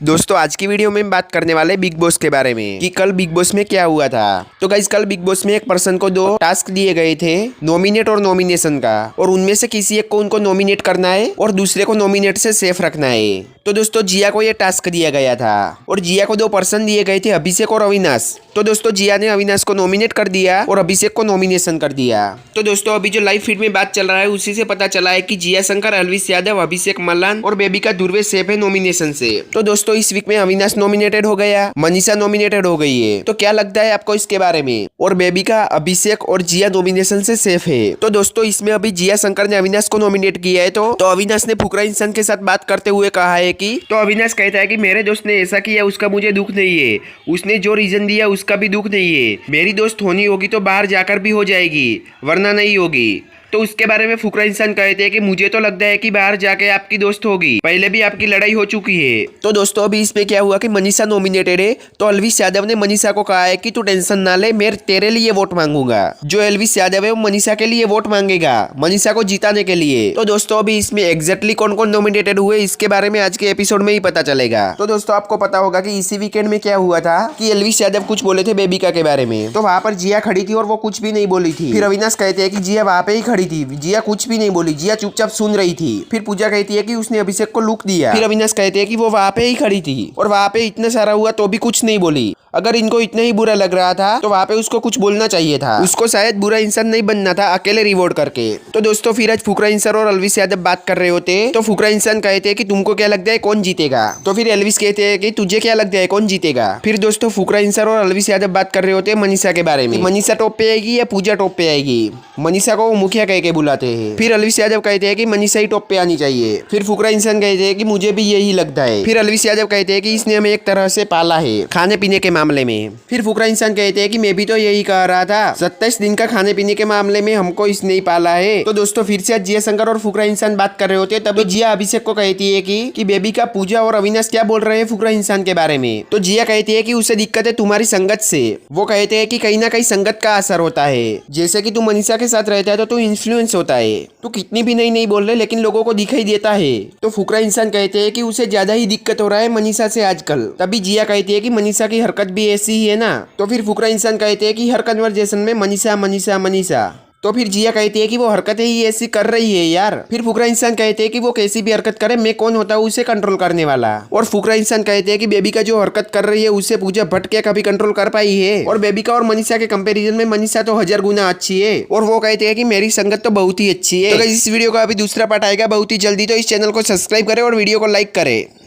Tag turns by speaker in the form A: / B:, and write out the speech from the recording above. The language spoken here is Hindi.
A: दोस्तों आज की वीडियो में बात करने वाले बिग बॉस के बारे में कि कल बिग बॉस में क्या हुआ था। तो गाइस कल बिग बॉस में एक पर्सन को 2 टास्क दिए गए थे, नॉमिनेट और नॉमिनेशन का, और उनमें से किसी एक को उनको नॉमिनेट करना है और दूसरे को नॉमिनेट से सेफ रखना है। तो दोस्तों जिया को ये टास्क दिया गया था और जिया को 2 पर्सन दिए गए थे, अभिषेक और अविनाश। तो दोस्तों जिया ने अविनाश को नॉमिनेट कर दिया और अभिषेक को नॉमिनेशन कर दिया। तो दोस्तों अभी जो लाइव फीड में बात चल रहा है उसी से पता चला है कि जिया शंकर, अलविश यादव, अभिषेक मल्लान और बेबी का दुर्वे सेफ है नॉमिनेशन से। तो दोस्तों इस वीक में अविनाश नॉमिनेटेड हो गया, मनीषा नॉमिनेटेड हो गई है। तो क्या लगता है आपको इसके बारे में? और बेबी का, अभिषेक और जिया नॉमिनेशन से सेफ है। तो दोस्तों इसमें अभी जिया शंकर ने अविनाश को नॉमिनेट किया है। तो अविनाश ने फुकरा इंसान के साथ बात करते हुए कहा है कि तो अविनाश कहता है कि मेरे दोस्त ने ऐसा किया, उसका मुझे दुख नहीं है, उसने जो रीजन दिया उसका भी दुख नहीं है। मेरी दोस्त होनी होगी तो बाहर जाकर भी हो जाएगी, वरना नहीं होगी। तो उसके बारे में फुकरा इंसान कहते हैं कि मुझे तो लगता है कि बाहर जाके आपकी दोस्त होगी, पहले भी आपकी लड़ाई हो चुकी है। तो दोस्तों अभी इसमें क्या हुआ कि मनीषा नॉमिनेटेड है। तो अलविश यादव ने मनीषा को कहा है कि तू टेंशन ना ले, मैं तेरे लिए वोट मांगूंगा। जो अलविश यादव है वो मनीषा के लिए वोट मांगेगा, मनीषा को जिताने के लिए। तो दोस्तों अभी इसमें एग्जैक्टली कौन कौन नॉमिनेटेड हुए इसके बारे में आज के एपिसोड में ही पता चलेगा। तो दोस्तों आपको पता होगा कि इसी वीकेंड में क्या हुआ था कि अलविश यादव कुछ बोले थे बेबिका के बारे में। तो वहां पर जिया खड़ी थी और वो कुछ भी नहीं बोली थी। फिर अविनाश कहते हैं कि जिया वहां पे ही खड़ी थी, जिया कुछ भी नहीं बोली, जिया चुपचाप सुन रही थी। फिर पूजा कहती है कि उसने अभिषेक को लुक दिया। फिर अविनाश कहते हैं कि वो वहां पे ही खड़ी थी और वहां पे इतना सारा हुआ तो भी कुछ नहीं बोली। अगर इनको इतना ही बुरा लग रहा था तो वहां पे उसको कुछ बोलना चाहिए था, उसको शायद बुरा इंसान नहीं बनना था अकेले रिवॉर्ड करके। तो दोस्तों फिर आज फुकरा इंसान और अलविश यादव बात कर रहे होते। तो फुकरा इंसान कहते हैं कि तुमको क्या लगता है कौन जीतेगा? तो फिर अलविश कहते हैं कि तुझे क्या लगता है कौन जीतेगा? फिर दोस्तों फुकरा इंसान और अलविश यादव बात कर रहे होते मनीषा के बारे में, मनीषा टॉप पे आएगी या पूजा टॉप पे आएगी। मनीषा को वो मुखिया कह के बुलाते हैं। फिर अलविश यादव कहते हैं कि मनीषा ही टॉप पे आनी चाहिए। फिर फुकरा इंसान कहते हैं कि मुझे भी यही लगता है। फिर अलविश यादव कहते हैं कि इसने हमें एक तरह से पाला है खाने पीने के मामले में। फिर फुकरा इंसान कहते हैं कि मैं भी तो यही कह रहा था, 27 दिन का खाने पीने के मामले में हमको इसने ही पाला है। तो दोस्तों फिर से जिया शंकर और फुकरा इंसान बात कर रहे होते हैं। तभी जिया अभिषेक को कहती है कि बेबी का, पूजा और अविनाश क्या बोल रहे हैं फुकरा इंसान के बारे में। तो जिया कहती है कि उसे दिक्कत है तुम्हारी संगत से। वो कहते हैं कि कहीं ना कहीं संगत का असर होता है, जैसे कि तू मनीषा के साथ रहता है तो तू इन्फ्लुएंस होता है, तू कितनी भी नहीं बोल रहे लेकिन लोगों को दिखाई देता है। तो फुकरा इंसान कहते हैं कि उसे ज्यादा ही दिक्कत हो रहा है मनीषा से आजकल। तभी जिया कहती है कि मनीषा की हरकत भी ऐसी ही है ना। तो फिर फुकरा इंसान कहते हैं कि हर कन्वर्जेशन में मनीषा मनीषा मनीषा। तो फिर जिया कहती है कि वो हरकतें ही ऐसी कर रही है यार। फिर फुकरा इंसान कहते हैं कि वो कैसी भी हरकत करे, मैं कौन होता हूँ उसे कंट्रोल करने वाला। और फुकरा इंसान कहते हैं कि बेबी का जो हरकत कर रही है उसे पूजा भट्ट क्या कभी कंट्रोल कर पाई है। और बेबी का और मनीषा के कंपैरिजन में मनीषा तो 1000 गुना अच्छी है। और वो कहते हैं कि मेरी संगत तो बहुत ही अच्छी है। तो इस वीडियो का अभी दूसरा पार्ट आएगा बहुत ही जल्दी, तो इस चैनल को सब्सक्राइब करें और वीडियो को लाइक करें।